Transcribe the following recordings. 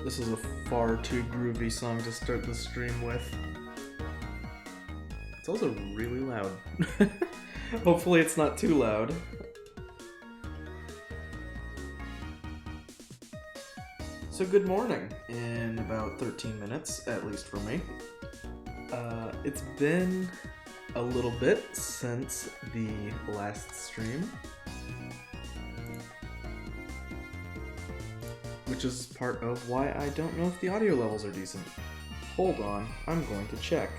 This is a far too groovy song to start the stream with. It's also really loud. Hopefully it's not too loud. So good morning, in about 13 minutes, at least for me. It's been a little bit since the last stream, which is part of why I don't know if the audio levels are decent. Hold on, I'm going to check.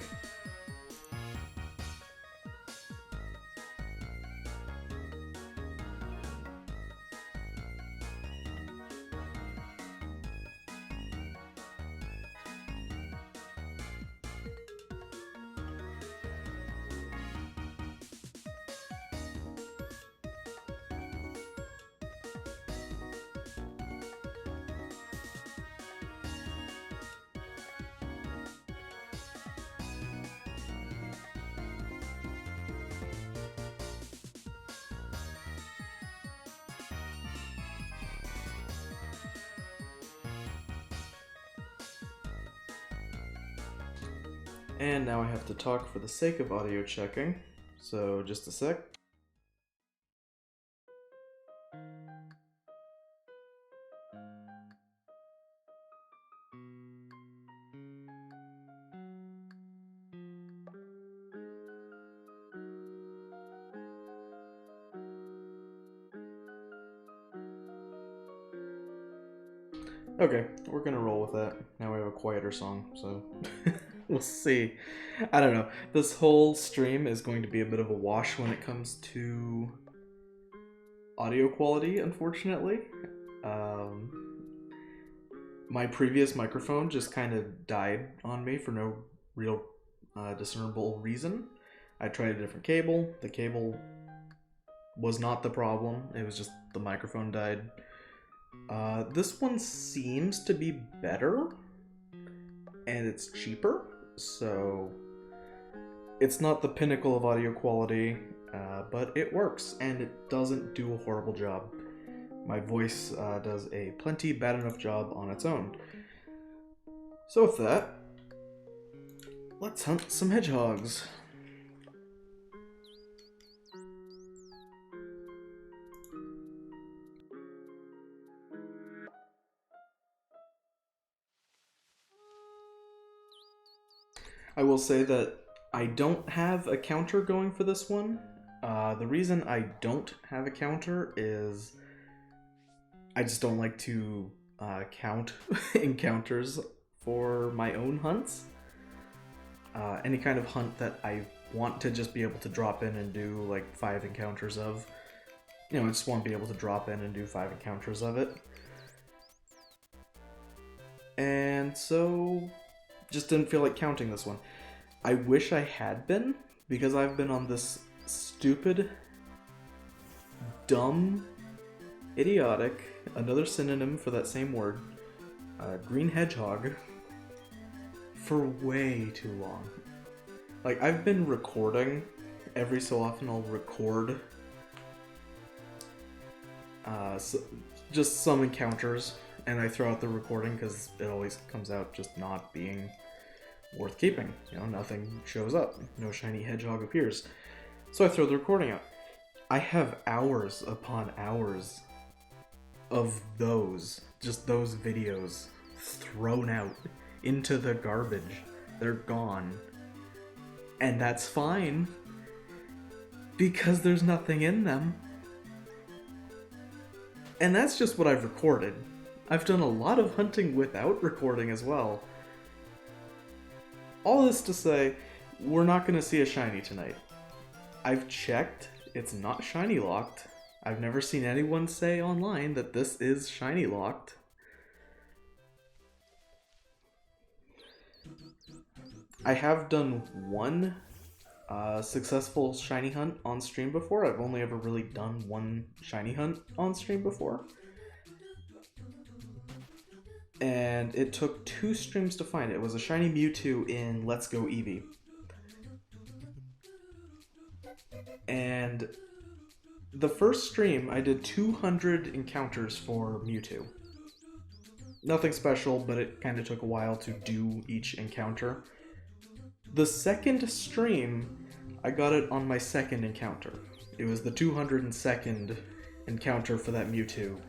And now I have to talk for the sake of audio checking, so just a sec. Okay, we're gonna roll with that. Now we have a quieter song, so we'll see. I don't know. This whole stream is going to be a bit of a wash when it comes to audio quality, unfortunately. My previous microphone just kind of died on me for no real discernible reason. I tried a different cable. The cable was not the problem. It was just the microphone died. This one seems to be better, and it's cheaper, so it's not the pinnacle of audio quality, but it works, and it doesn't do a horrible job. My voice does a plenty bad enough job on its own. So with that, let's hunt some hedgehogs. I will say that I don't have a counter going for this one. The reason I don't have a counter is I just don't like to count encounters for my own hunts. Any kind of hunt that I want to just be able to drop in and do like 5 encounters of. I just want to be able to drop in and do 5 encounters of it. And so just didn't feel like counting this one. I wish I had been, because I've been on this stupid, dumb, idiotic, another synonym for that same word, green hedgehog, for way too long. Like, I've been recording, every so often I'll record just some encounters, and I throw out the recording because it always comes out just not being worth keeping. Nothing shows up. No shiny hedgehog appears. So I throw the recording out. I have hours upon hours of just those videos thrown out into the garbage. They're gone. And that's fine, because there's nothing in them. And that's just what I've recorded. I've done a lot of hunting without recording as well. All this to say, we're not going to see a shiny tonight. I've checked, it's not shiny locked. I've never seen anyone say online that this is shiny locked. I have done one successful shiny hunt on stream before. I've only ever really done one shiny hunt on stream before. And it took 2 streams to find it. It was a shiny Mewtwo in Let's Go Eevee. And the first stream, I did 200 encounters for Mewtwo. Nothing special, but it kind of took a while to do each encounter. The second stream, I got it on my second encounter. It was the 202nd encounter for that Mewtwo.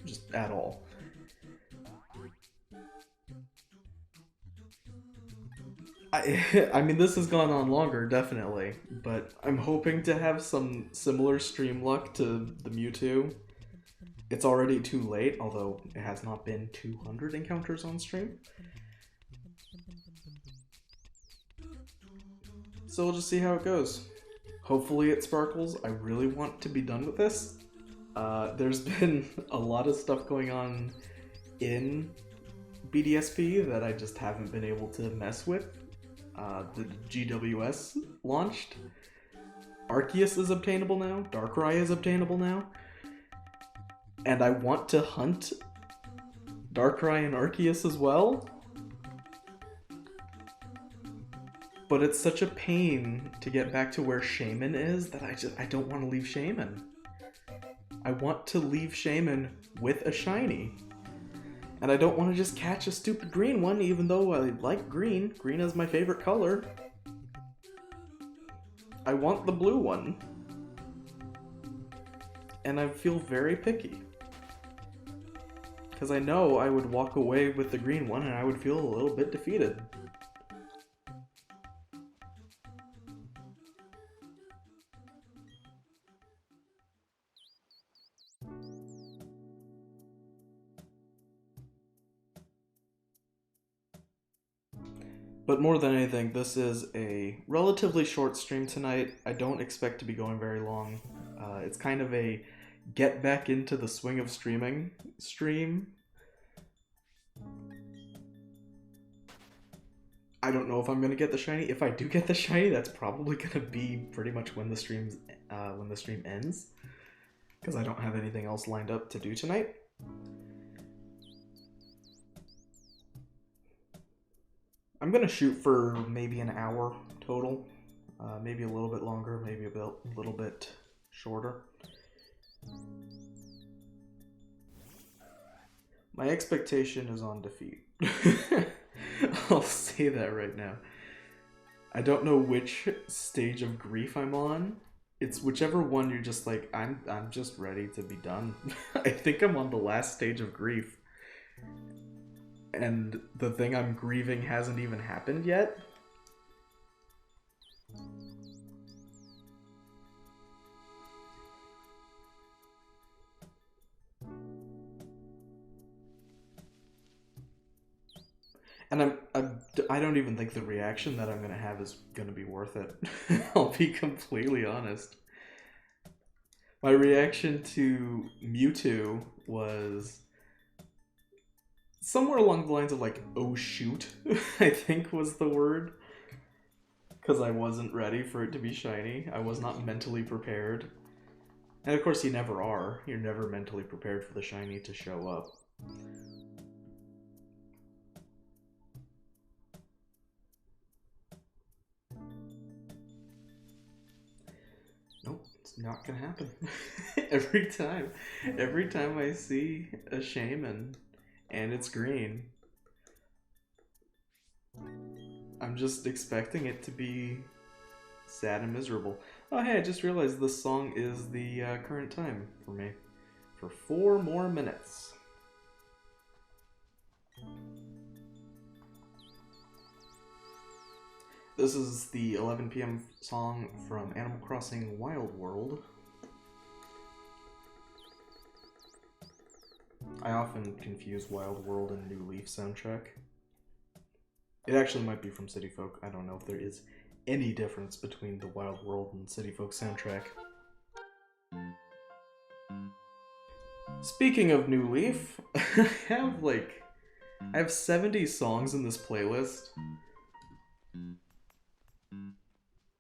Just at all. I mean, this has gone on longer, definitely, but I'm hoping to have some similar stream luck to the Mewtwo. It's already too late, although it has not been 200 encounters on stream. So we'll just see how it goes. Hopefully it sparkles. I really want to be done with this. There's been a lot of stuff going on in BDSP that I just haven't been able to mess with. The GWS launched. Arceus is obtainable now. Darkrai is obtainable now. And I want to hunt Darkrai and Arceus as well. But it's such a pain to get back to where Shaymin is that I don't want to leave Shaymin. I want to leave Shaymin with a shiny. And I don't want to just catch a stupid green one, even though I like green. Green is my favorite color. I want the blue one. And I feel very picky. Because I know I would walk away with the green one and I would feel a little bit defeated. But more than anything, this is a relatively short stream tonight. I don't expect to be going very long. It's kind of a get back into the swing of streaming stream. I don't know if I'm gonna get the shiny. If I do get the shiny, that's probably gonna be pretty much when the stream ends, because I don't have anything else lined up to do tonight. I'm gonna shoot for maybe an hour total, maybe a little bit longer, maybe a little bit shorter. My expectation is on defeat. I'll say that right now. I don't know which stage of grief I'm on. It's whichever one you're just like, I'm just ready to be done. I think I'm on the last stage of grief. And the thing I'm grieving hasn't even happened yet. And I don't even think the reaction that I'm gonna have is gonna be worth it. I'll be completely honest. My reaction to Mewtwo was somewhere along the lines of like, oh shoot, I think was the word. Because I wasn't ready for it to be shiny. I was not mentally prepared. And of course you never are. You're never mentally prepared for the shiny to show up. Nope, it's not gonna happen. Every time I see a Shaymin and it's green, I'm just expecting it to be sad and miserable. Oh hey, I just realized this song is the current time for me. For 4 more minutes. This is the 11 p.m. song from Animal Crossing Wild World. I often confuse Wild World and New Leaf soundtrack. It actually might be from City Folk. I don't know if there is any difference between the Wild World and City Folk soundtrack. Speaking of New Leaf, I have 70 songs in this playlist.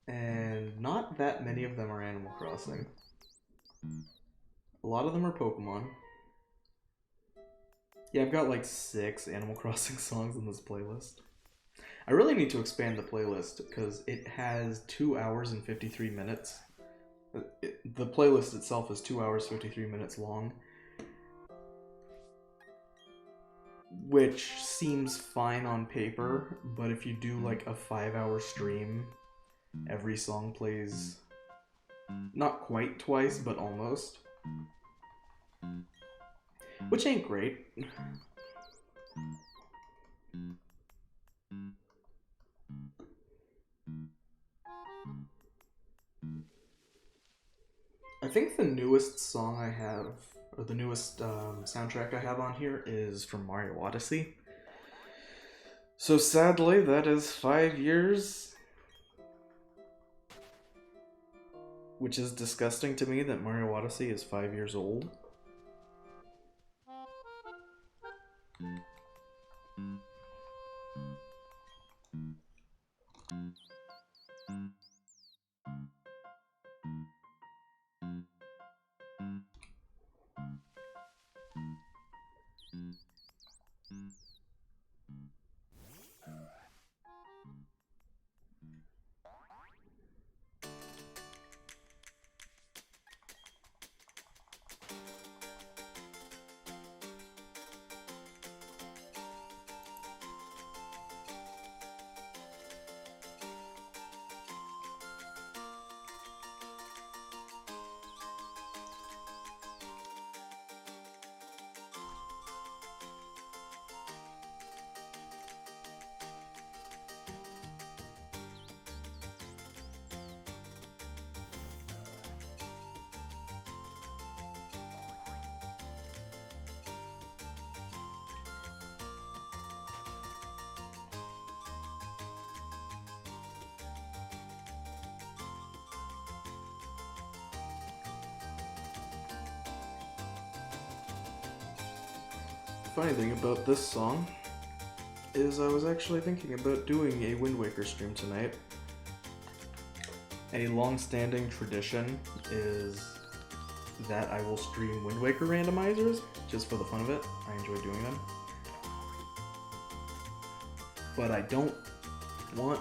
And not that many of them are Animal Crossing. A lot of them are Pokemon. Yeah, I've got like 6 Animal Crossing songs in this playlist. I really need to expand the playlist because it has 2 hours and 53 minutes. The playlist itself is 2 hours 53 minutes long. which seems fine on paper, but if you do like a 5-hour stream, every song plays not quite twice, but almost. Which ain't great. I think the newest song I have, or the newest soundtrack I have on here is from Mario Odyssey. So sadly, that is 5 years. Which is disgusting to me that Mario Odyssey is 5 years old. Funny thing about this song is I was actually thinking about doing a Wind Waker stream tonight. A long-standing tradition is that I will stream Wind Waker randomizers just for the fun of it. I enjoy doing them. But I don't want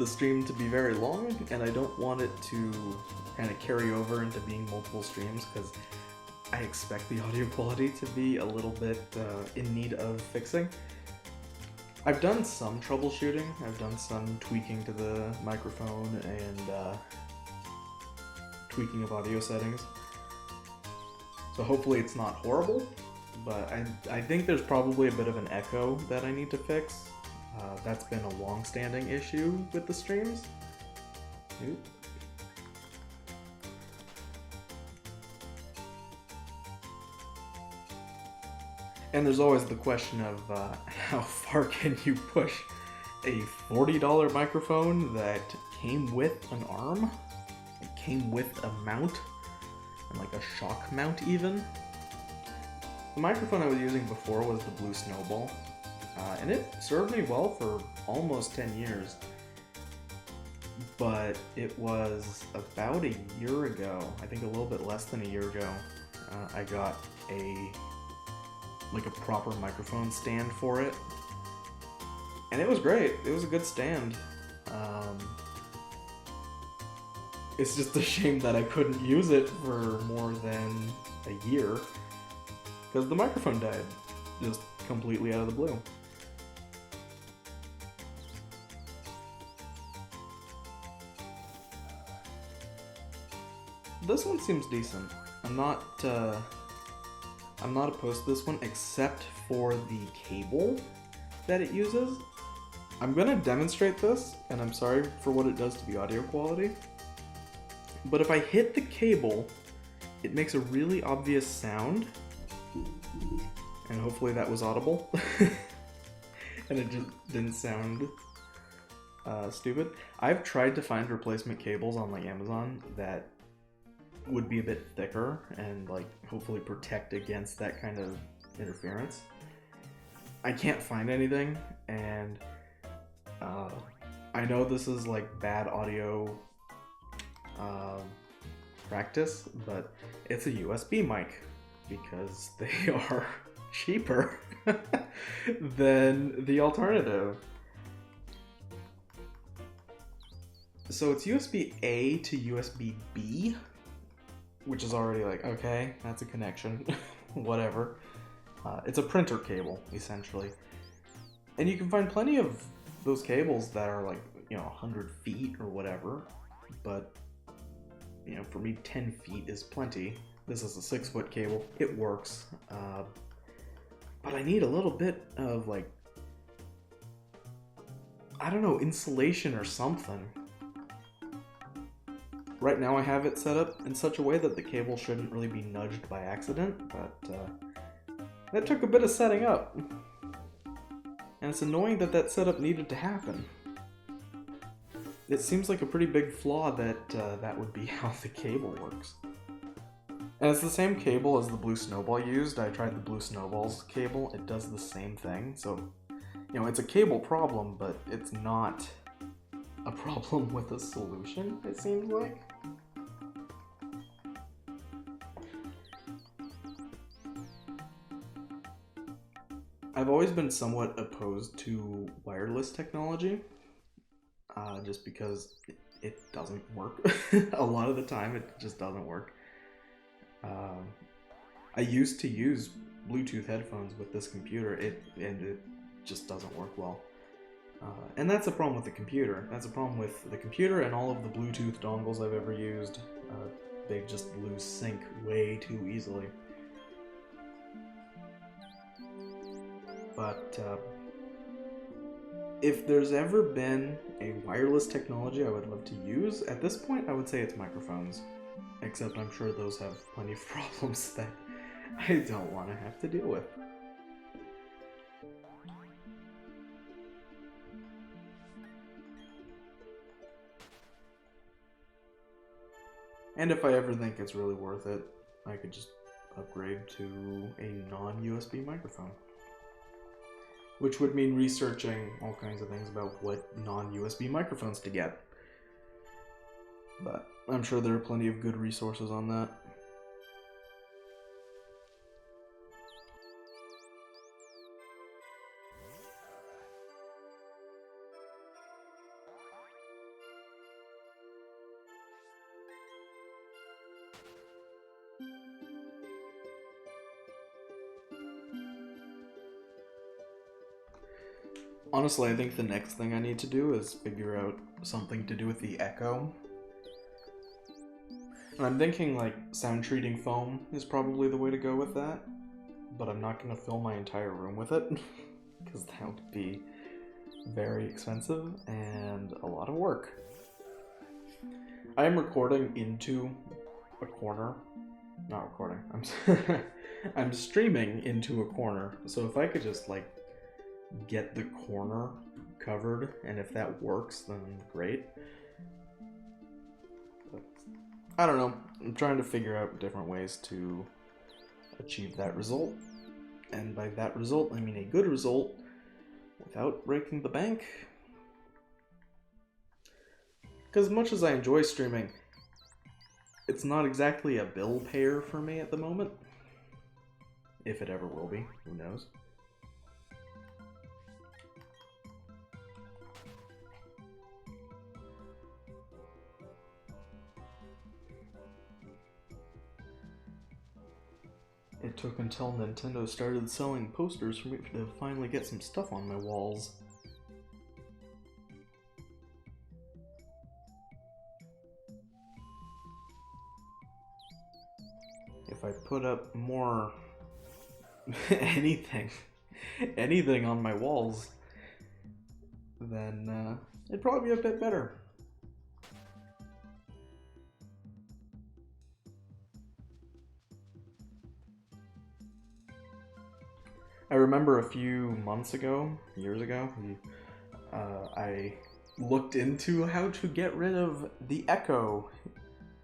the stream to be very long, and I don't want it to kind of carry over into being multiple streams, because I expect the audio quality to be a little bit in need of fixing. I've done some troubleshooting, I've done some tweaking to the microphone and tweaking of audio settings. So hopefully it's not horrible, but I think there's probably a bit of an echo that I need to fix. That's been a long-standing issue with the streams. Oop. And there's always the question of how far can you push a $40 microphone that came with an arm, it came with a mount, and like a shock mount even. The microphone I was using before was the Blue Snowball, and it served me well for almost 10 years. But it was about a year ago, I think a little bit less than a year ago, I got a proper microphone stand for it, and it was great. It was a good stand. It's just a shame that I couldn't use it for more than a year because the microphone died just completely out of the blue. This one seems decent. I'm not opposed to this one, except for the cable that it uses. I'm gonna demonstrate this, and I'm sorry for what it does to the audio quality, but if I hit the cable, it makes a really obvious sound, and hopefully that was audible, and it just didn't sound stupid. I've tried to find replacement cables on like Amazon that would be a bit thicker and like hopefully protect against that kind of interference. I can't find anything, and I know this is like bad audio practice, but it's a USB mic because they are cheaper than the alternative. So it's USB-A to USB-B, which is already like, okay, that's a connection, whatever. It's a printer cable, essentially. And you can find plenty of those cables that are like, 100 feet or whatever. But, for me, 10 feet is plenty. This is a 6-foot cable. It works. But I need a little bit of, like, I don't know, insulation or something. Right now I have it set up in such a way that the cable shouldn't really be nudged by accident, but that took a bit of setting up. And it's annoying that that setup needed to happen. It seems like a pretty big flaw that that would be how the cable works. And it's the same cable as the blue snowball used. I tried the blue snowball's cable. It does the same thing. So, it's a cable problem, but it's not a problem with a solution, it seems like. I've always been somewhat opposed to wireless technology, just because it doesn't work. A lot of the time, it just doesn't work. I used to use Bluetooth headphones with this computer, and it just doesn't work well. And that's a problem with the computer. That's a problem with the computer and all of the Bluetooth dongles I've ever used. They just lose sync way too easily. But if there's ever been a wireless technology I would love to use, at this point I would say it's microphones. Except I'm sure those have plenty of problems that I don't want to have to deal with. And if I ever think it's really worth it, I could just upgrade to a non-USB microphone. Which would mean researching all kinds of things about what non-USB microphones to get. But I'm sure there are plenty of good resources on that. Honestly, I think the next thing I need to do is figure out something to do with the echo. And I'm thinking like sound treating foam is probably the way to go with that, but I'm not going to fill my entire room with it, because that would be very expensive and a lot of work. I am recording into a corner. Not recording, I'm streaming into a corner, so if I could just like get the corner covered, and if that works, then great. But I don't know. I'm trying to figure out different ways to achieve that result. And by that result, I mean a good result without breaking the bank. Because as much as I enjoy streaming, it's not exactly a bill payer for me at the moment. If it ever will be, who knows? It took until Nintendo started selling posters for me to finally get some stuff on my walls. If I put up more anything on my walls, then it'd probably be a bit better. I remember a few months ago, years ago, I looked into how to get rid of the echo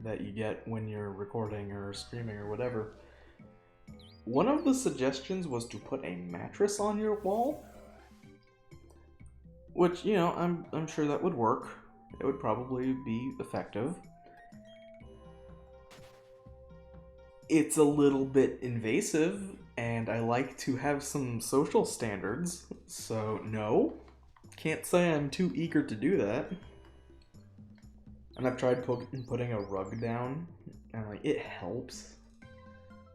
that you get when you're recording or streaming or whatever. One of the suggestions was to put a mattress on your wall, which, I'm sure that would work. It would probably be effective. It's a little bit invasive, and I like to have some social standards, so no, can't say I'm too eager to do that. And I've tried putting a rug down, and it helps,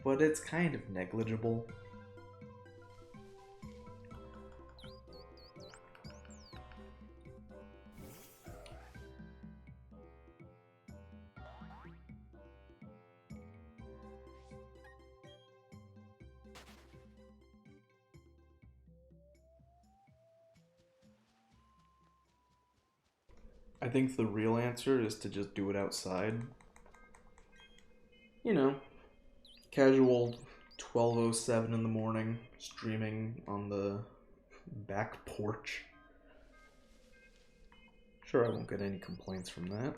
but it's kind of negligible. I think the real answer is to just do it outside. You know, casual 12:07 in the morning, streaming on the back porch. Sure, I won't get any complaints from that.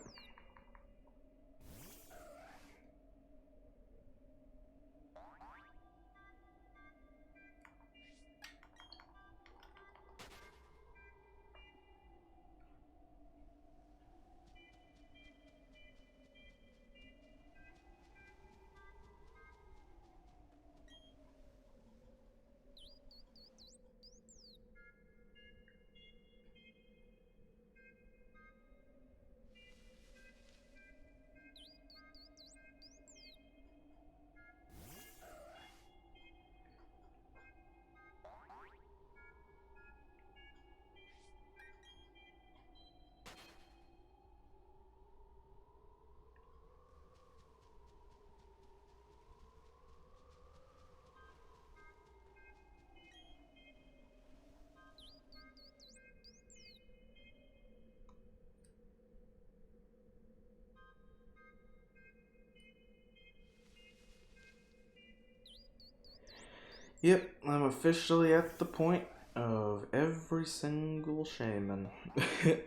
Yep, I'm officially at the point of every single Shaymin.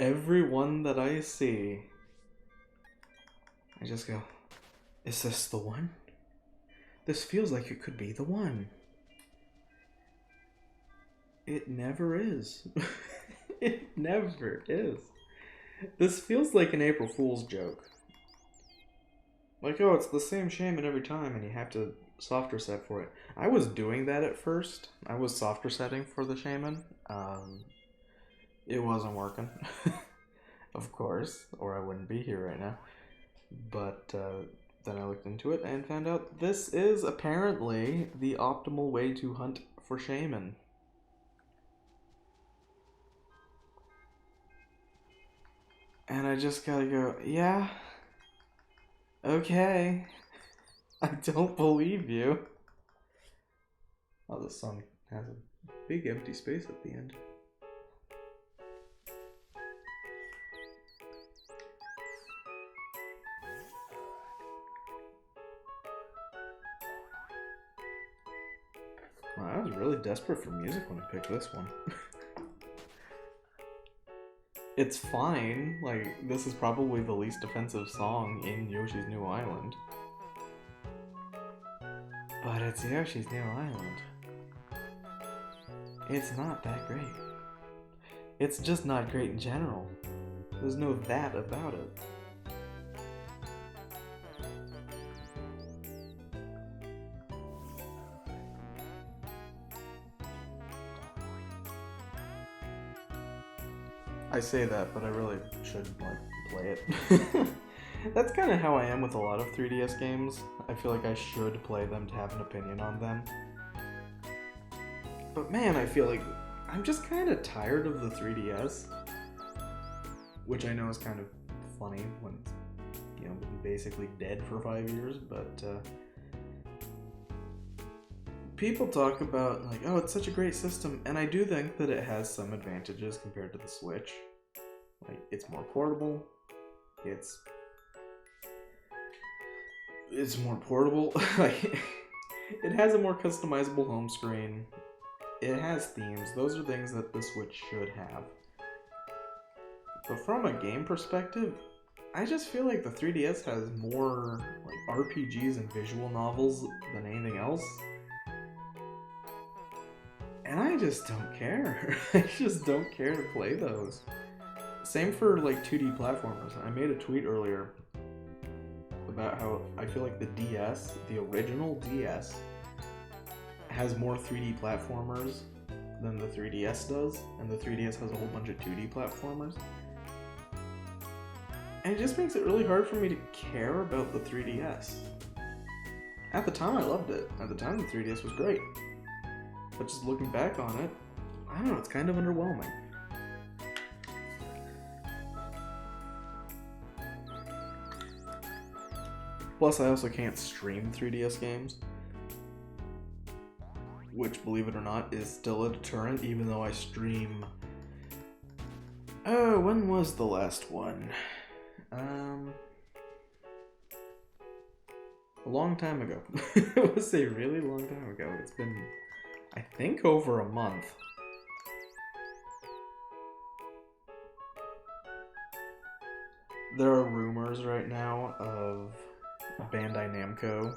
Every one that I see, I just go, is this the one? This feels like it could be the one. It never is. It never is. This feels like an April Fool's joke. Like, oh, it's the same Shaymin every time, and you have to softer set for it. I was doing that at first. I was softer setting for the Shaymin. It wasn't working, of course, or I wouldn't be here right now. But then I looked into it and found out this is apparently the optimal way to hunt for Shaymin. And I just gotta go, yeah, okay. I don't believe you. Oh, the sun has a big empty space at the end. Wow, I was really desperate for music when I picked this one. It's fine. Like, this is probably the least offensive song in Yoshi's New Island. But it's Yoshi's New Island. It's not that great. It's just not great in general. There's no that about it. I say that, but I really should, like, play it. That's kind of how I am with a lot of 3DS games. I feel like I should play them to have an opinion on them. But man, I feel like I'm just kind of tired of the 3DS. Which I know is kind of funny when it's, you know, been basically dead for 5 years, but people talk about, like, oh, it's such a great system, and I do think that it has some advantages compared to the Switch. Like, it's more portable, it's more portable, like, it has a more customizable home screen, it has themes, those are things that the Switch should have. But from a game perspective, I just feel like the 3DS has more, like, RPGs and visual novels than anything else. And I just don't care. I just don't care to play those. Same for, like, 2D platformers. I made a tweet earlier about how I feel like the DS, the original DS, has more 3D platformers than the 3DS does, and the 3DS has a whole bunch of 2D platformers. And it just makes it really hard for me to care about the 3DS. At the time, I loved it. At the time, the 3DS was great. But just looking back on it, I don't know, it's kind of underwhelming. Plus, I also can't stream 3DS games. Which, believe it or not, is still a deterrent, even though I stream Oh, when was the last one? A long time ago. It was a really long time ago. It's been, I think, over a month. There are rumors right now of Bandai Namco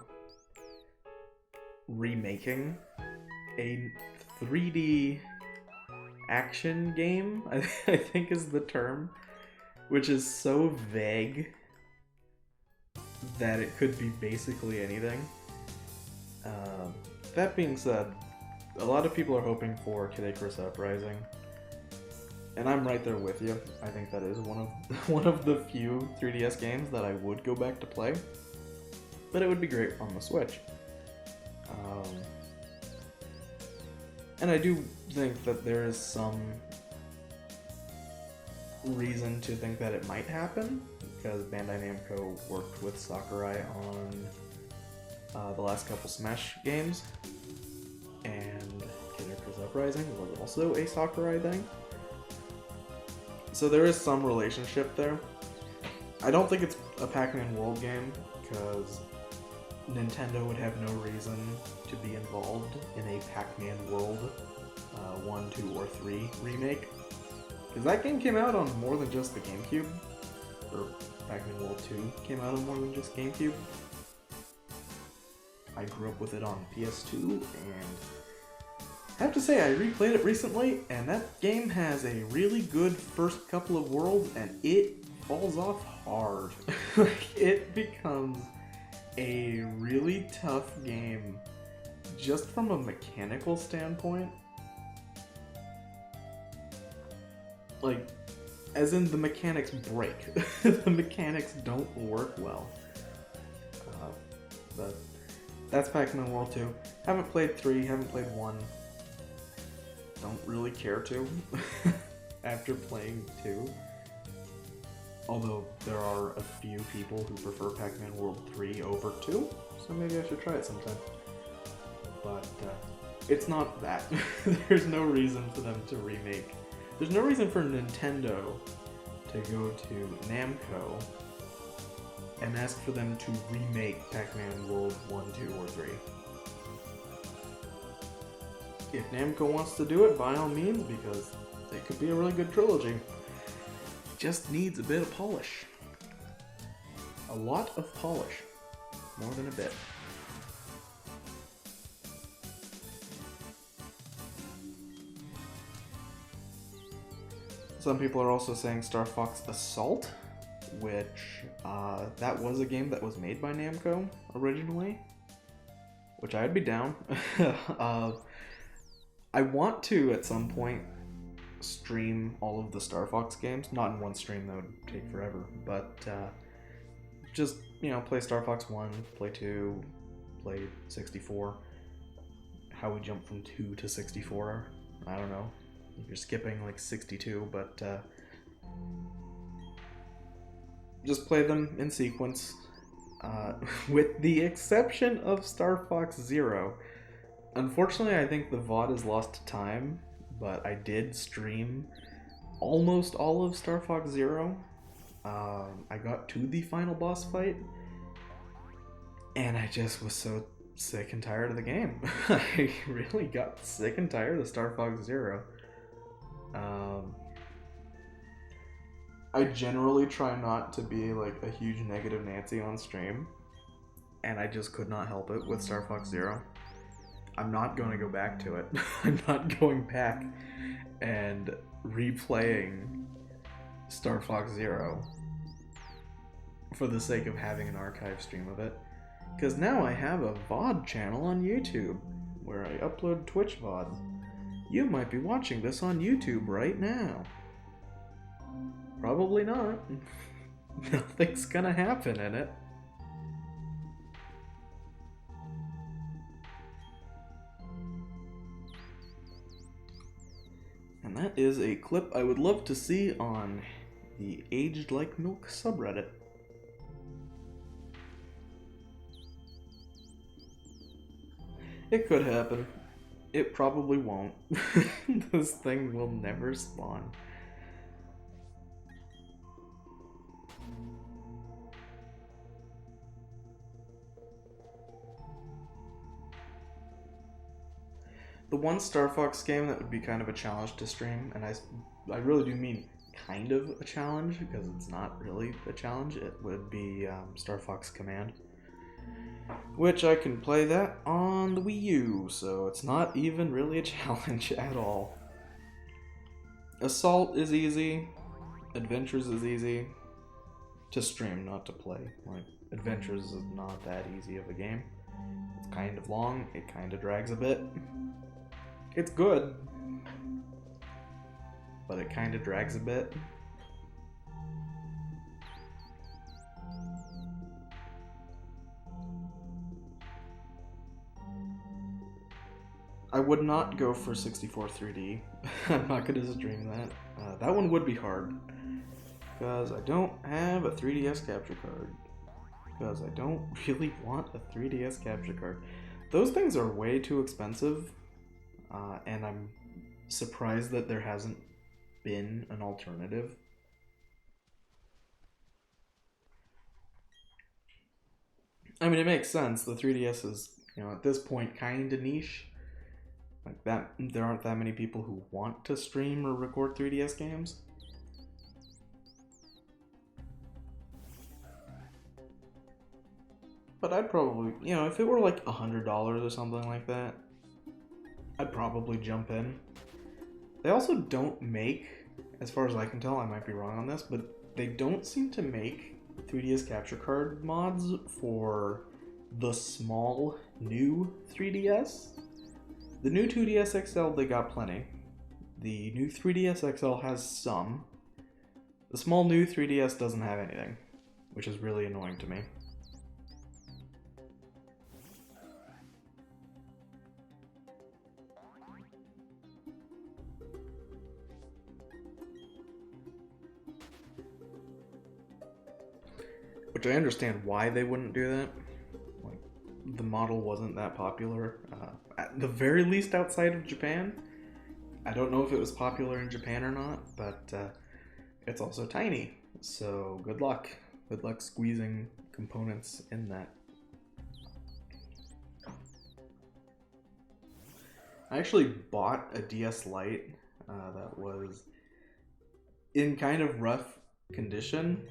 remaking a 3D action game, I think is the term, which is so vague that it could be basically anything. That being said, a lot of people are hoping for Kid Icarus Uprising, and I'm right there with you. I think that is one of the few 3DS games that I would go back to play, but it would be great on the Switch. And I do think that there is some reason to think that it might happen, because Bandai Namco worked with Sakurai on the last couple Smash games, and Kid Icarus Uprising was also a Sakurai thing. So there is some relationship there. I don't think it's a Pac-Man World game, because Nintendo would have no reason to be involved in a Pac-Man World 1, 2, or 3 remake. Because that game came out on more than just the GameCube. Or Pac-Man World 2 came out on more than just GameCube. I grew up with it on PS2, and I have to say I replayed it recently, and that game has a really good first couple of worlds, and it falls off hard. It becomes a really tough game just from a mechanical standpoint. Like, as in the mechanics break. The mechanics don't work well. But that's Pac-Man World 2. Haven't played 3, haven't played 1. Don't really care to after playing 2. Although there are a few people who prefer Pac-Man World 3 over 2, so maybe I should try it sometime. But it's not that. There's no reason for them to remake. There's no reason for Nintendo to go to Namco and ask for them to remake Pac-Man World 1, 2, or 3. If Namco wants to do it, by all means, because it could be a really good trilogy. Just needs a bit of polish. A lot of polish. More than a bit. Some people are also saying Star Fox Assault, which that was a game that was made by Namco originally, which I'd be down. I want to, at some point, stream all of the Star Fox games. Not in one stream, that would take forever, but just, you know, play Star Fox 1, play 2, play 64. How we jump from 2 to 64, I don't know. You're skipping like 62, but just play them in sequence, with the exception of Star Fox Zero. Unfortunately, I think the VOD is lost to time, but I did stream almost all of Star Fox Zero. I got to the final boss fight, and I just was so sick and tired of the game. I really got sick and tired of Star Fox Zero. I generally try not to be like a huge negative Nancy on stream, and I just could not help it with Star Fox Zero. I'm not going to go back to it. I'm not going back and replaying Star Fox Zero for the sake of having an archive stream of it. Because now I have a VOD channel on YouTube where I upload Twitch VOD. You might be watching this on YouTube right now. Probably not. Nothing's gonna happen in it. And that is a clip I would love to see on the Aged Like Milk subreddit. It could happen. It probably won't. This thing will never spawn. The one Star Fox game that would be kind of a challenge to stream, and I really do mean kind of a challenge because it's not really a challenge, it would be Star Fox Command, which I can play that on the Wii U, so it's not even really a challenge at all. Assault is easy, Adventures is easy, to stream, not to play. Like, Adventures is not that easy of a game. It's kind of long, it kind of drags a bit. It's good, but it kind of drags a bit. I would not go for 64 3D. I'm not going to stream that. That one would be hard, because I don't have a 3DS capture card. Because I don't really want a 3DS capture card. Those things are way too expensive, and I'm surprised that there hasn't been an alternative. I mean, it makes sense. The 3DS is, at this point, kind of niche. Like that, there aren't that many people who want to stream or record 3DS games. But I'd probably, if it were like $100 or something like that, I'd probably jump in. They also don't make, as far as I can tell, I might be wrong on this, but they don't seem to make 3DS capture card mods for the small new 3DS. The new 2DS XL, they got plenty. The new 3DS XL has some. The small new 3DS doesn't have anything, which is really annoying to me. Which I understand why they wouldn't do that. Like, the model wasn't that popular, at the very least outside of Japan. I don't know if it was popular in Japan or not, but it's also tiny, so good luck. Good luck squeezing components in that. I actually bought a DS Lite that was in kind of rough condition,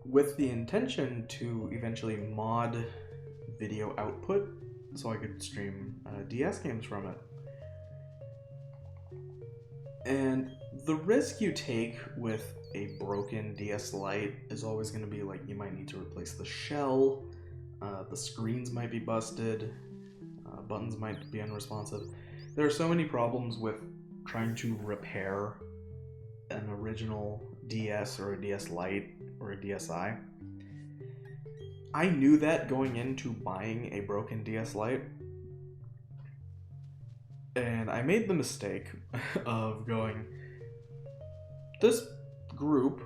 with the intention to eventually mod video output so I could stream DS games from it. And the risk you take with a broken DS Lite is always going to be like, you might need to replace the shell, the screens might be busted, buttons might be unresponsive. There are so many problems with trying to repair an original DS or a DS Lite or a DSi. I knew that going into buying a broken DS Lite, and I made the mistake of going, this group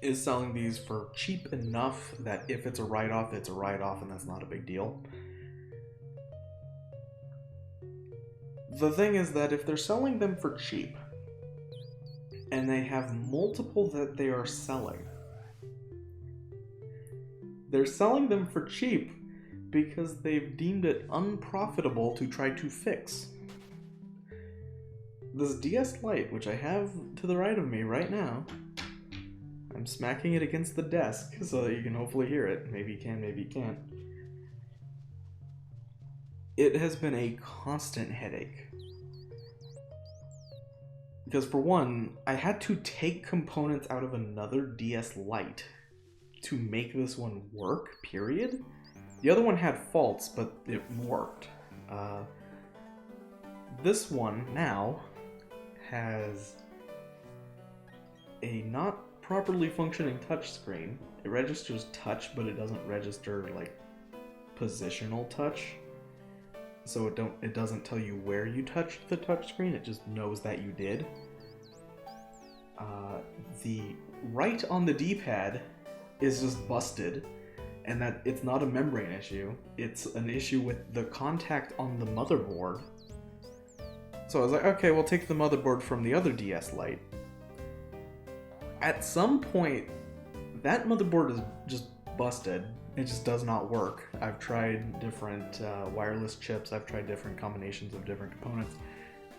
is selling these for cheap enough that if it's a write-off, it's a write-off and that's not a big deal. The thing is that if they're selling them for cheap, and they have multiple that they are selling, they're selling them for cheap because they've deemed it unprofitable to try to fix. This DS Lite, which I have to the right of me right now, I'm smacking it against the desk so that you can hopefully hear it. Maybe you can, maybe you can't. It has been a constant headache. Because for one, I had to take components out of another DS Lite to make this one work, period. The other one had faults, but it worked. This one now has a not properly functioning touchscreen. It registers touch, but it doesn't register like positional touch. So it doesn't tell you where you touched the touchscreen, it just knows that you did. The right on the D-pad is just busted, and that it's not a membrane issue, it's an issue with the contact on the motherboard. So I was like, okay, we'll take the motherboard from the other DS Lite. At some point, that motherboard is just busted, It just does not work. I've tried different wireless chips. I've tried different combinations of different components.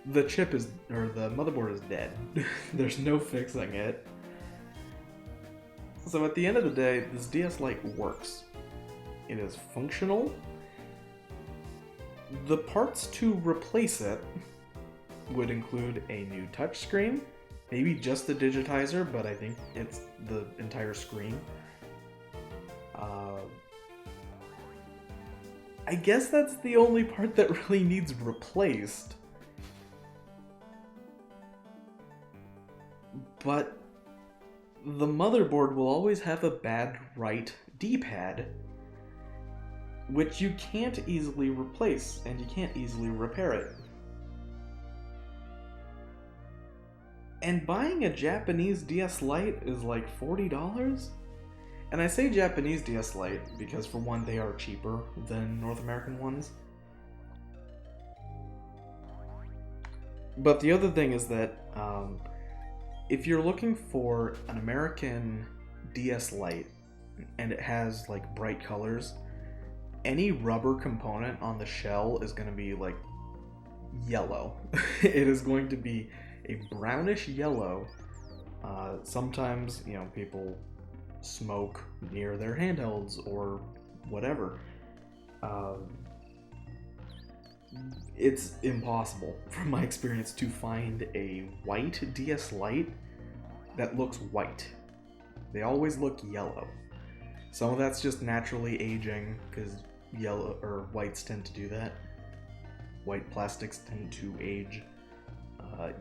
The chip is, or the motherboard is dead. There's no fixing it. So at the end of the day, this DS Lite works. It is functional. The parts to replace it would include a new touchscreen, maybe just the digitizer, but I think it's the entire screen. I guess that's the only part that really needs replaced. But the motherboard will always have a bad right D-pad, which you can't easily replace, and you can't easily repair it. And buying a Japanese DS Lite is like $40? And I say Japanese DS Lite because, for one, they are cheaper than North American ones. But the other thing is that if you're looking for an American DS Lite and it has like bright colors, any rubber component on the shell is going to be like yellow. It is going to be a brownish yellow. Sometimes, you know, people smoke near their handhelds or whatever. It's impossible, from my experience, to find a white DS Lite that looks white. They always look yellow. Some of that's just naturally aging, because yellow or whites tend to do that. White plastics tend to age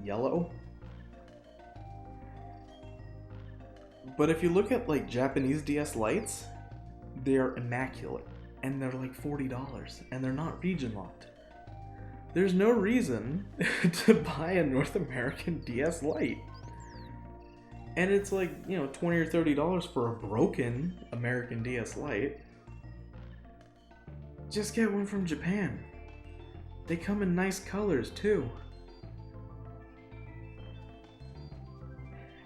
yellow. But if you look at like Japanese DS Lites, they're immaculate, and they're like $40, and they're not region locked. There's no reason to buy a North American DS Lite. And it's like, you know, $20 or $30 for a broken American DS Lite. Just get one from Japan. They come in nice colors too.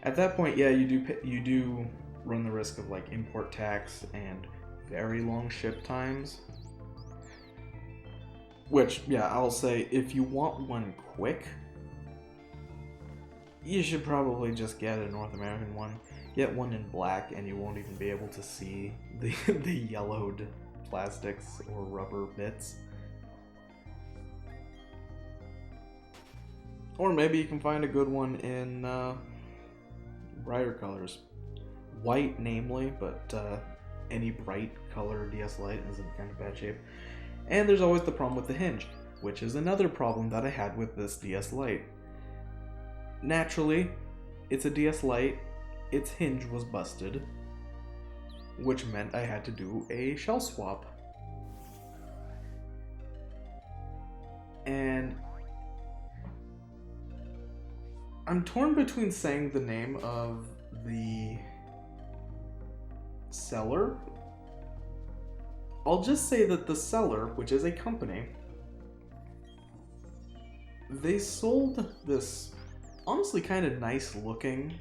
At that point, yeah, you do run the risk of like import tax and very long ship times. Which, yeah, I'll say, if you want one quick, you should probably just get a North American one. Get one in black and you won't even be able to see the yellowed plastics or rubber bits. Or maybe you can find a good one in brighter colors. White, namely, but any bright color DS Lite is in kind of bad shape. And there's always the problem with the hinge, which is another problem that I had with this DS Lite. Naturally, it's a DS Lite, its hinge was busted, which meant I had to do a shell swap. And I'm torn between saying the name of the seller. I'll just say that the seller, which is a company, they sold this honestly kind of nice looking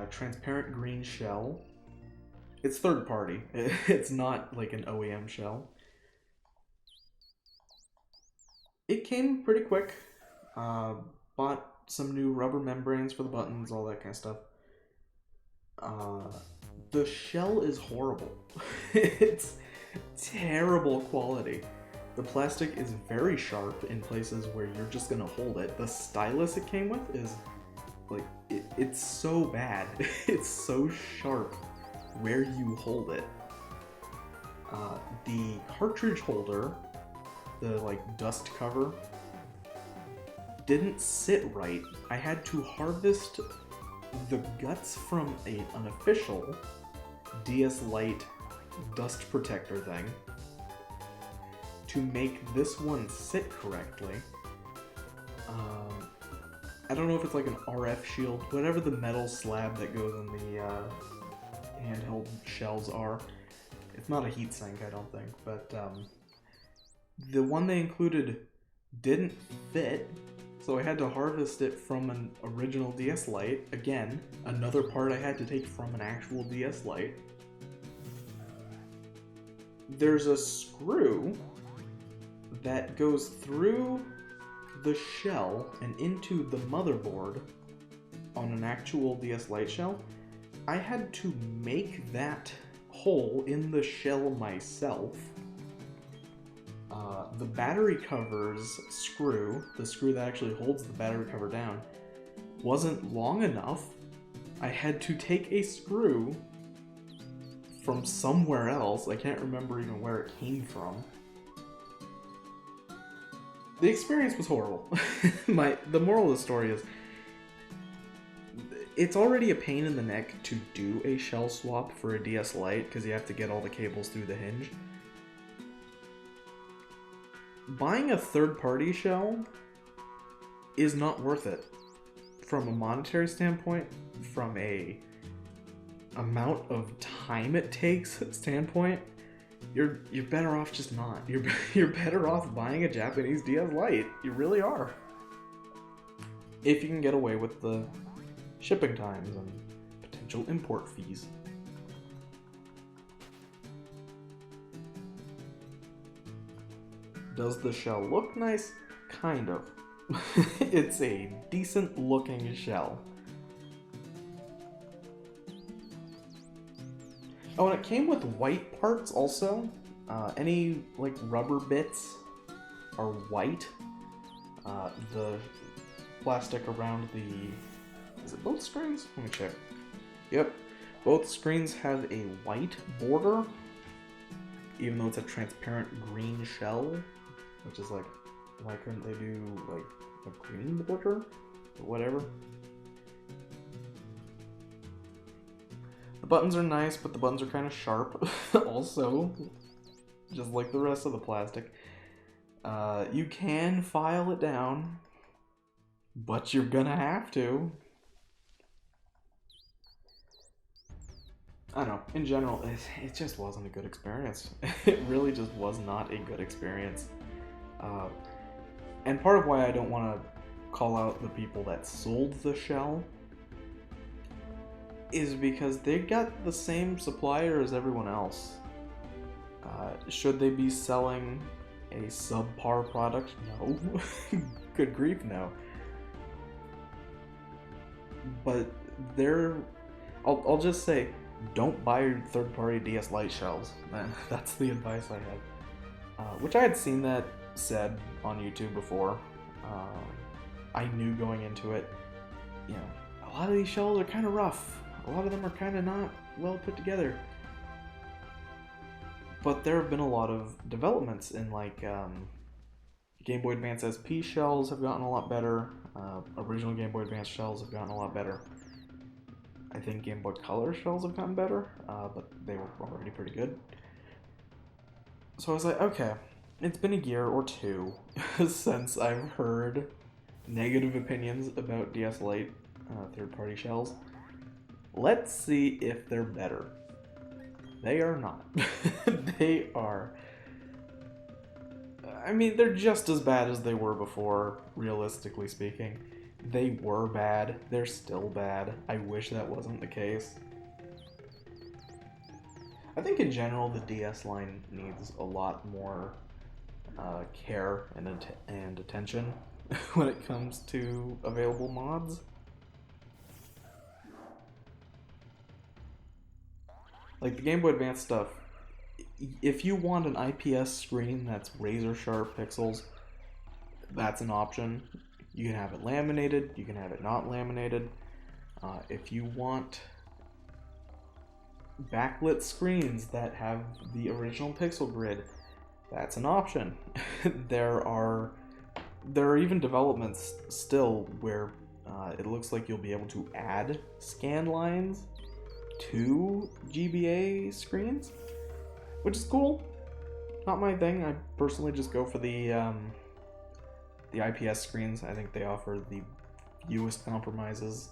transparent green shell. It's third party. It's not like an OEM shell. It came pretty quick. Bought some new rubber membranes for the buttons, all that kind of stuff. The shell is horrible. It's terrible quality. The plastic is very sharp in places where you're just gonna hold it. The stylus it came with is like, it's so bad. It's so sharp where you hold it. The cartridge holder, the like dust cover, didn't sit right. I had to harvest the guts from an official DS Lite dust protector thing to make this one sit correctly. I don't know if it's like an RF shield, whatever the metal slab that goes in the handheld shells are. It's not a heatsink, I don't think, but the one they included didn't fit, so I had to harvest it from an original DS Lite. Again, another part I had to take from an actual DS Lite. there's a screw that goes through the shell and into the motherboard on an actual DS Lite shell. I had to make that hole in the shell myself. The battery covers screw, the screw that actually holds the battery cover down, wasn't long enough. I had to take a screw from somewhere else. I can't remember even where it came from. The experience was horrible. The moral of the story is, it's already a pain in the neck to do a shell swap for a DS Lite because you have to get all the cables through the hinge. Buying a third-party shell is not worth it. From a monetary standpoint, from a amount of time it takes standpoint, you're better off just not. You're better off buying a Japanese DS Lite. You really are. If you can get away with the shipping times and potential import fees. Does the shell look nice? Kind of. It's a decent looking shell. Oh, and it came with white parts also. Any like rubber bits are white. The plastic around the... Is it both screens? Let me check. Yep. Both screens have a white border, even though it's a transparent green shell, which is like, why couldn't they do like a green border? Or whatever. The buttons are nice, but the buttons are kind of sharp also, just like the rest of the plastic. You can file it down, but you're gonna have to. I don't know, in general, it just wasn't a good experience. It really just was not a good experience. And part of why I don't want to call out the people that sold the shell is because they got the same supplier as everyone else. Should they be selling a subpar product? No. Good grief, no. But I'll just say, don't buy your third-party DS Lite shells. That's the advice I had. Which I had seen that said on YouTube before. I knew going into it, you know, a lot of these shells are kind of rough. A lot of them are kind of not well put together. But there have been a lot of developments in like Game Boy Advance SP shells have gotten a lot better. Original Game Boy Advance shells have gotten a lot better. I think Game Boy Color shells have gotten better, but they were already pretty good. So I was like, okay, it's been a year or two since I've heard negative opinions about DS Lite third-party shells. Let's see if they're better. They are not. They are... I mean, they're just as bad as they were before, realistically speaking. They were bad. They're still bad. I wish that wasn't the case. I think in general the DS line needs a lot more care and attention when it comes to available mods. Like the Game Boy Advance stuff, if you want an IPS screen that's razor sharp pixels, that's an option. You can have it laminated, you can have it not laminated. If you want backlit screens that have the original pixel grid, that's an option. There are even developments still where it looks like you'll be able to add scan lines to GBA screens, which is cool. Not my thing. I personally just go for the IPS screens. I think they offer the fewest compromises.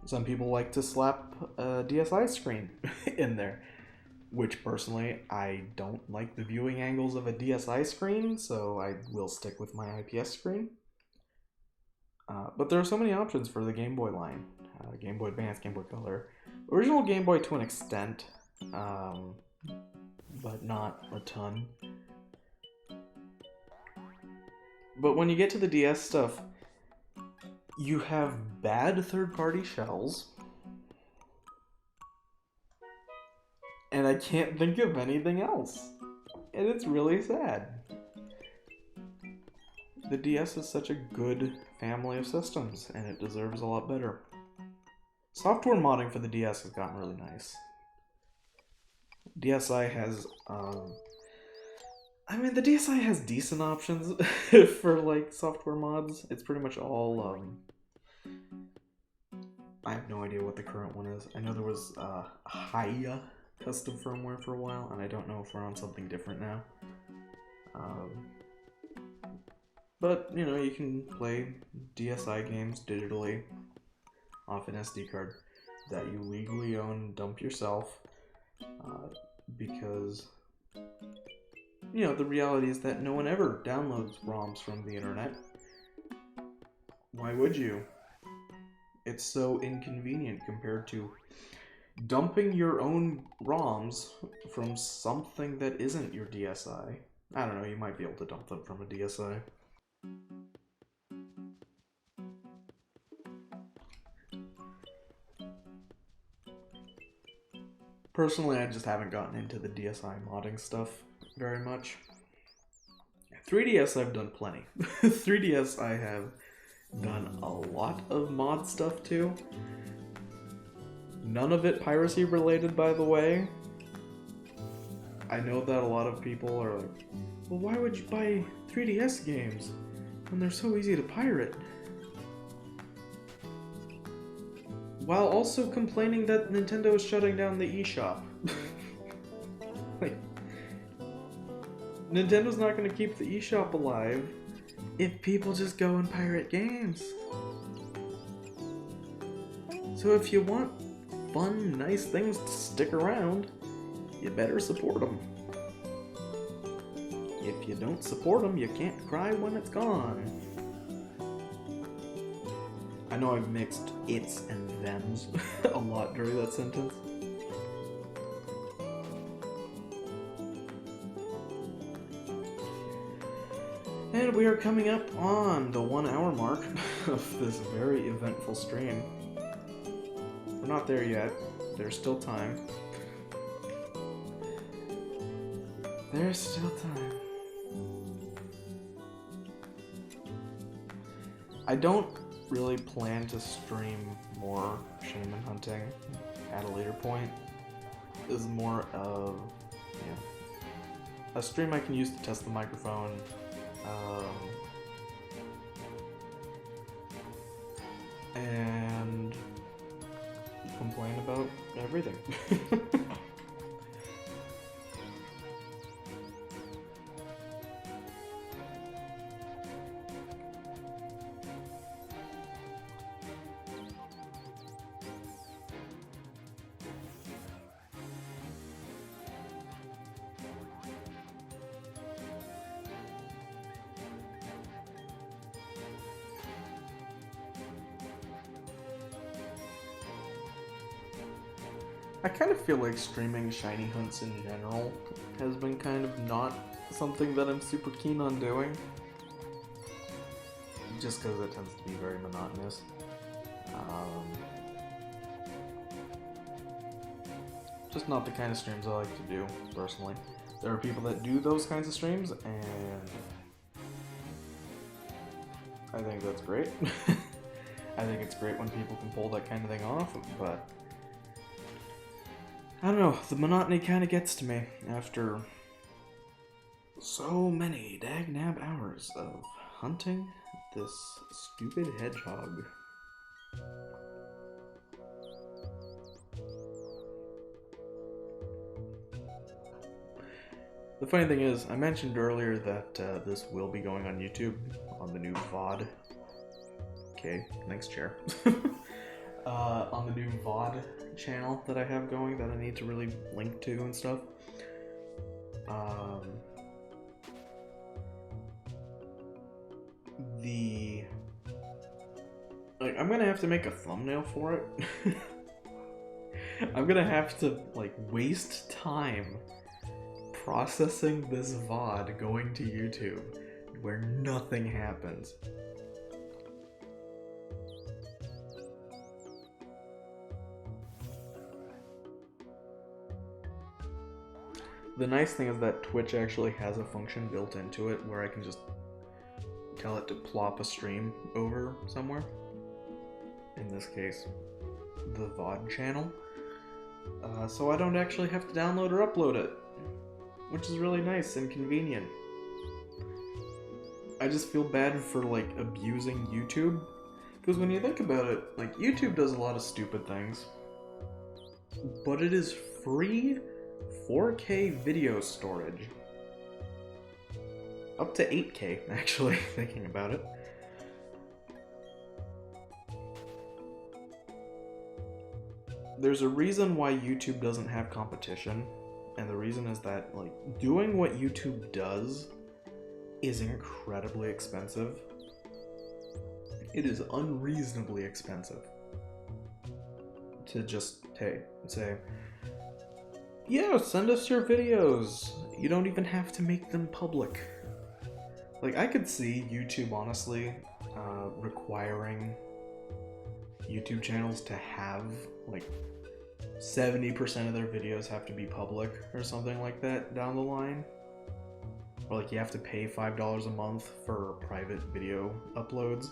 Some people like to slap a DSi screen in there, which personally I don't like the viewing angles of a DSi screen, so I will stick with my IPS screen. But there are so many options for the Game Boy line. Game Boy Advance, Game Boy Color. Original Game Boy to an extent. but not a ton. But when you get to the DS stuff, you have bad third-party shells, and I can't think of anything else. And it's really sad. The DS is such a good family of systems, and it deserves a lot better. Software modding for the DS has gotten really nice. DSi has, I mean, the DSi has decent options for, like, software mods. It's pretty much all, I have no idea what the current one is. I know there was, Haya custom firmware for a while, and I don't know if we're on something different now. But, you know, you can play DSi games digitally off an SD card that you legally own and dump yourself, because, you know, the reality is that no one ever downloads ROMs from the internet. Why would you? It's so inconvenient compared to dumping your own ROMs from something that isn't your DSi. I don't know, you might be able to dump them from a DSi. Personally, I just haven't gotten into the DSi modding stuff very much. 3DS I've done plenty. 3DS I have done a lot of mod stuff too. None of it piracy related, by the way. I know that a lot of people are like, well, why would you buy 3DS games when they're so easy to pirate? While also complaining that Nintendo is shutting down the eShop. Like, Nintendo's not going to keep the eShop alive if people just go and pirate games. So if you want fun, nice things to stick around, you better support them. If you don't support them, you can't cry when it's gone. I know I've mixed its and thems a lot during that sentence. And we are coming up on the 1 hour mark of this very eventful stream. We're not there yet. There's still time. There's still time. I don't really plan to stream more Shaymin hunting at a later point. This is more of, you know, a stream I can use to test the microphone. And complain about everything. I kind of feel like streaming shiny hunts in general has been kind of not something that I'm super keen on doing. Just because it tends to be very monotonous. Just not the kind of streams I like to do, personally. There are people that do those kinds of streams, and I think that's great. I think it's great when people can pull that kind of thing off, but I don't know, the monotony kind of gets to me after so many dag-nab hours of hunting this stupid hedgehog. The funny thing is, I mentioned earlier that this will be going on YouTube on the new VOD. Okay, thanks, chair. On the new VOD channel that I have going that I need to really link to and stuff. I'm gonna have to make a thumbnail for it. I'm gonna have to, like, waste time processing this VOD going to YouTube where nothing happens. The nice thing is that Twitch actually has a function built into it where I can just tell it to plop a stream over somewhere. In this case, the VOD channel. So I don't actually have to download or upload it, which is really nice and convenient. I just feel bad for, like, abusing YouTube, because when you think about it, like, YouTube does a lot of stupid things, but it is free 4K video storage. Up to 8K, actually, thinking about it. There's a reason why YouTube doesn't have competition, and the reason is that, like, doing what YouTube does is incredibly expensive. It is unreasonably expensive to just say, yeah, send us your videos. You don't even have to make them public. Like, I could see YouTube honestly requiring YouTube channels to have, like, 70% of their videos have to be public or something like that down the line. Or, like, you have to pay $5 a month for private video uploads.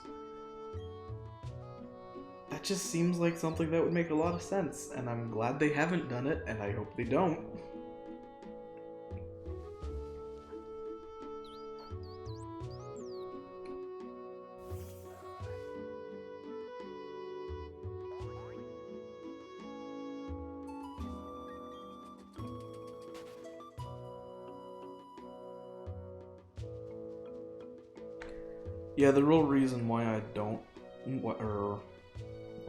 That just seems like something that would make a lot of sense, and I'm glad they haven't done it, and I hope they don't. Yeah, the real reason why I don't, I'm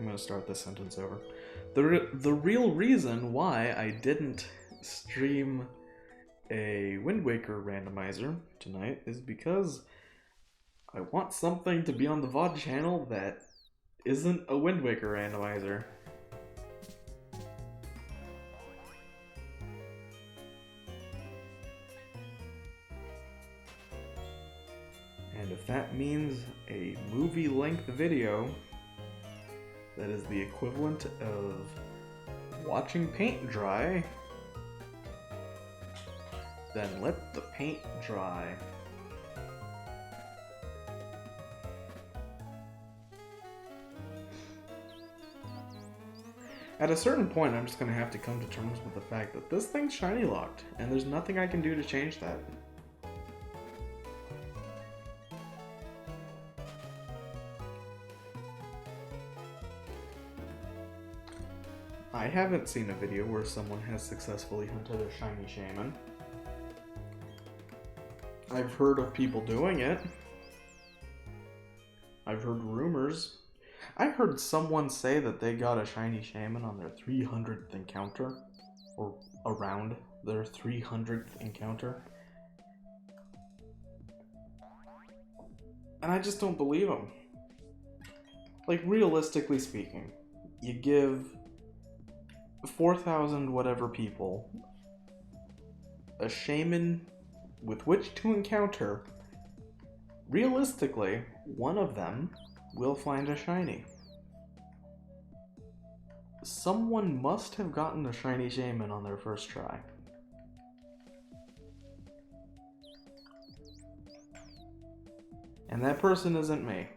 gonna start this sentence over. The real reason why I didn't stream a Wind Waker randomizer tonight is because I want something to be on the VOD channel that isn't a Wind Waker randomizer. And if that means a movie-length video that is the equivalent of watching paint dry, then let the paint dry. At a certain point, I'm just gonna have to come to terms with the fact that this thing's shiny locked, and there's nothing I can do to change that. I haven't seen a video where someone has successfully hunted a shiny Shaymin. I've heard of people doing it. I've heard rumors. I heard someone say that they got a shiny Shaymin on their 300th encounter, or around their 300th encounter. And I just don't believe them. Like, realistically speaking, you give 4,000 whatever people a Shaymin with which to encounter. Realistically, one of them will find a shiny. Someone must have gotten a shiny Shaymin on their first try. And that person isn't me.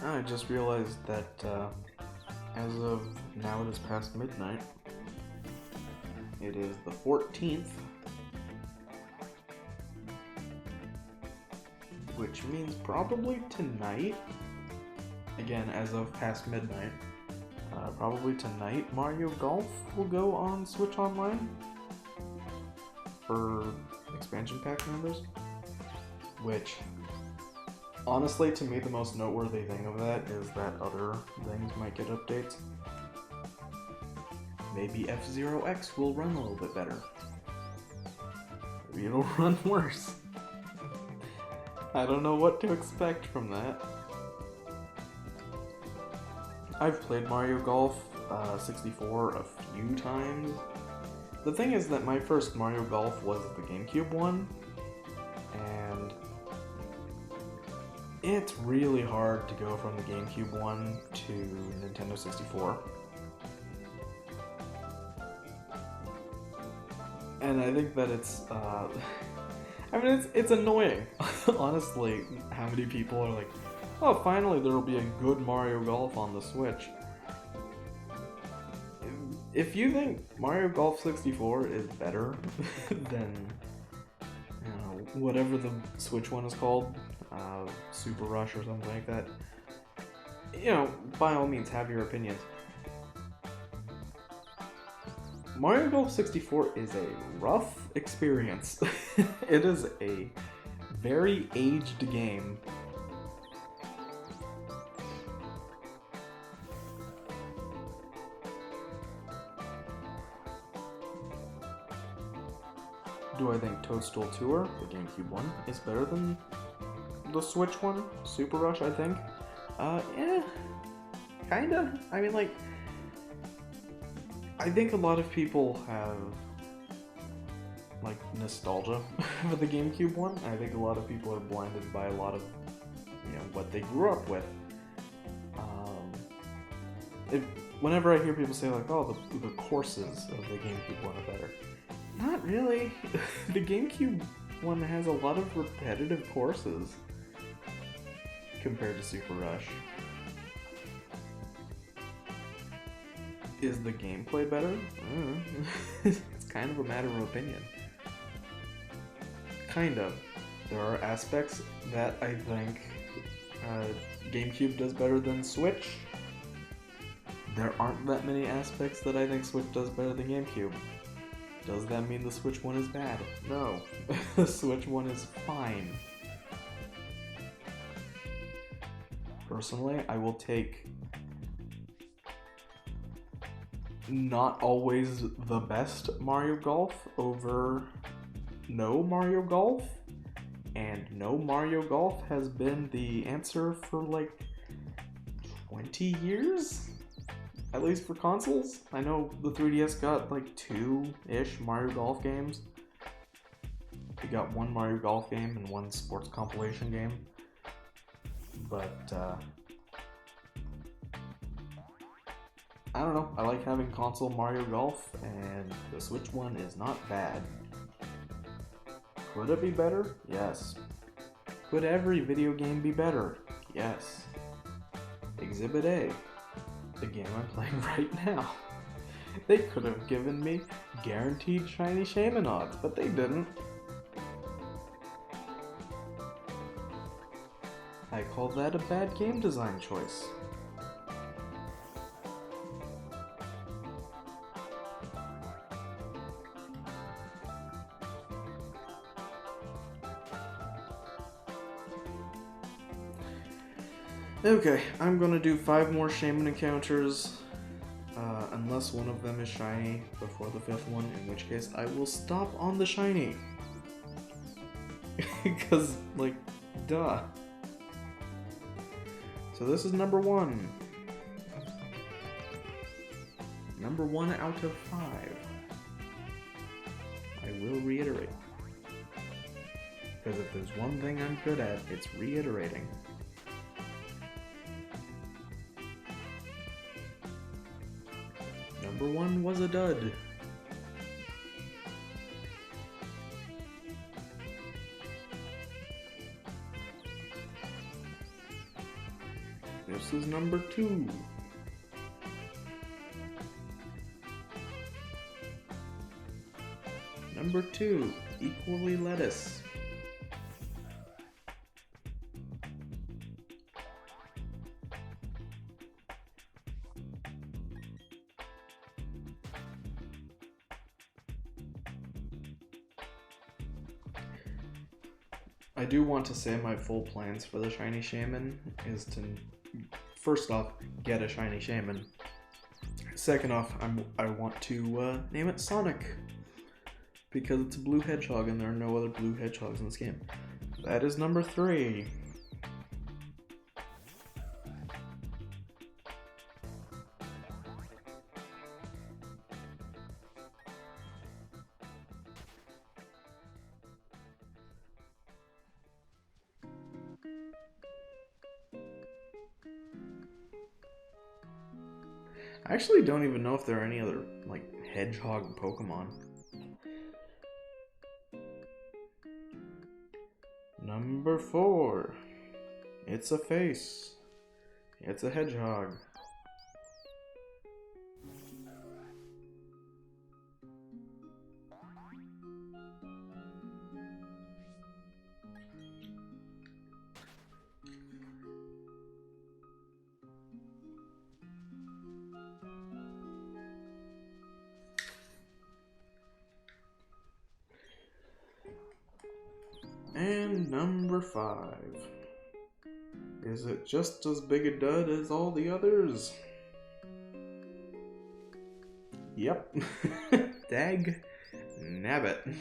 I just realized that as of now it is past midnight. It is the 14th, which means probably tonight, again as of past midnight, probably tonight Mario Golf will go on Switch Online for expansion pack members, which honestly to me the most noteworthy thing of that is that other things might get updates. Maybe F-Zero X will run a little bit better. Maybe it'll run worse. I don't know what to expect from that. I've played Mario Golf 64 a few times. The thing is that my first Mario Golf was the GameCube one, and it's really hard to go from the GameCube one to Nintendo 64. And I think that it's, I mean, it's annoying, honestly, how many people are like, oh, finally there will be a good Mario Golf on the Switch. If you think Mario Golf 64 is better than, you know, whatever the Switch one is called, Super Rush or something like that, you know, by all means, have your opinions. Mario Golf 64 is a rough experience. It is a very aged game. Do I think Toadstool Tour, the GameCube one, is better than the Switch one? Super Rush, I think. Yeah, kinda. I mean, like, I think a lot of people have, like, nostalgia for the GameCube one. I think a lot of people are blinded by a lot of, you know, what they grew up with. Whenever I hear people say, like, oh, the courses of the GameCube one are better. Not really. The GameCube one has a lot of repetitive courses compared to Super Rush. Is the gameplay better? It's kind of a matter of opinion. Kind of. There are aspects that I think GameCube does better than Switch. There aren't that many aspects that I think Switch does better than GameCube. Does that mean the Switch one is bad? No. The Switch one is fine. Personally, I will take not always the best Mario Golf over no Mario Golf, and no Mario Golf has been the answer for like 20 years? At least for consoles. I know the 3DS got like 2-ish Mario Golf games. We got one Mario Golf game and one sports compilation game. But, I don't know. I like having console Mario Golf, and the Switch one is not bad. Could it be better? Yes. Could every video game be better? Yes. Exhibit A. The game I'm playing right now. They could have given me guaranteed shiny Shaymin odds, but they didn't. I call that a bad game design choice. Okay, I'm gonna do 5 more Shaymin encounters, unless one of them is shiny before the 5th one, in which case I will stop on the shiny. Because, like, duh. So this is number 1. Number 1 out of 5. I will reiterate. Because if there's one thing I'm good at, it's reiterating. Number 1 was a dud. This is number 2. Number 2, equally lettuce. I do want to say my full plans for the shiny Shaymin is to, first off, get a shiny Shaymin. Second off, I want to name it Sonic, because it's a blue hedgehog and there are no other blue hedgehogs in this game. That is number 3. I actually don't even know if there are any other, like, hedgehog Pokemon. Number 4. It's a face. It's a hedgehog. And number 5. Is it just as big a dud as all the others? Yep. Dag nabbit.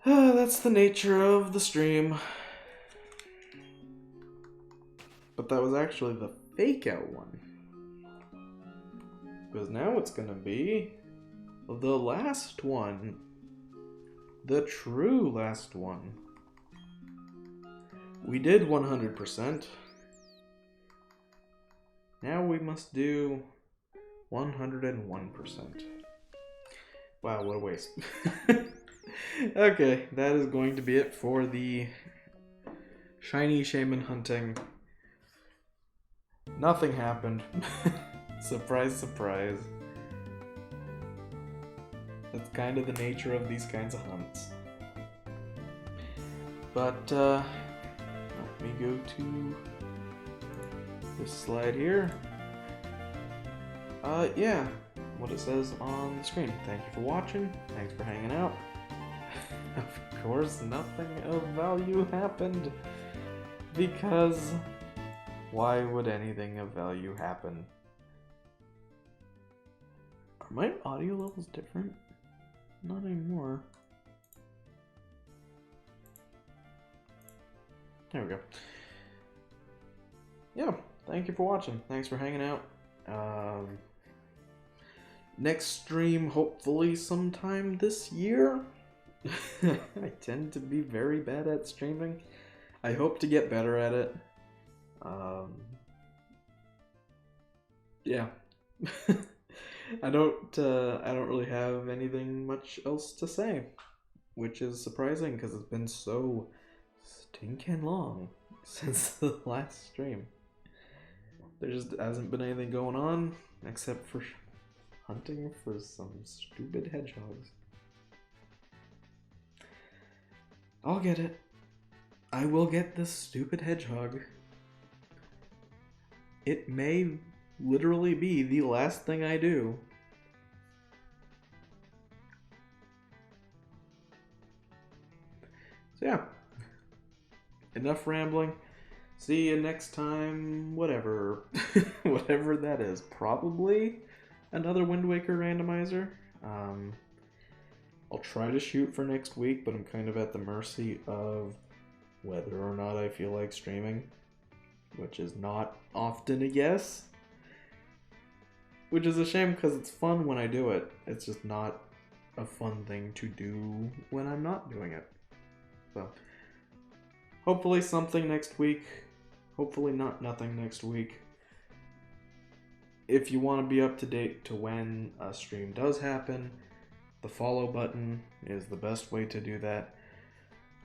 That's the nature of the stream. But that was actually the fake out one. Because now it's gonna be the last one. The true last one. We did 100%. Now we must do 101%. Wow, what a waste. Okay, that is going to be it for the shiny Shaymin hunting. Nothing happened. Surprise, surprise. That's kind of the nature of these kinds of hunts. But, let me go to this slide here. Yeah, what it says on the screen. Thank you for watching. Thanks for hanging out. Of course, nothing of value happened. Because, why would anything of value happen? Are my audio levels different? Not anymore. There we go. Yeah, thank you for watching. Thanks for hanging out. Next stream, hopefully sometime this year. I tend to be very bad at streaming. I hope to get better at it. Yeah. I don't really have anything much else to say, which is surprising because it's been so stinking long since the last stream. There just hasn't been anything going on except for hunting for some stupid hedgehogs. I'll get it. I will get this stupid hedgehog. It may literally be the last thing I do. So yeah, enough rambling. See you next time, whatever. Whatever that is. Probably another Wind Waker randomizer. I'll try to shoot for next week, but I'm kind of at the mercy of whether or not I feel like streaming, which is not often a yes. Which is a shame because it's fun when I do it. It's just not a fun thing to do when I'm not doing it. So, hopefully something next week. Hopefully not nothing next week. If you want to be up to date to when a stream does happen, the follow button is the best way to do that.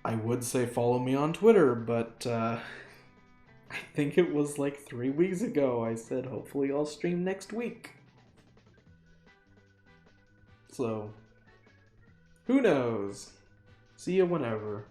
I would say follow me on Twitter, but I think it was like 3 weeks ago I said hopefully I'll stream next week. So, who knows? See you whenever.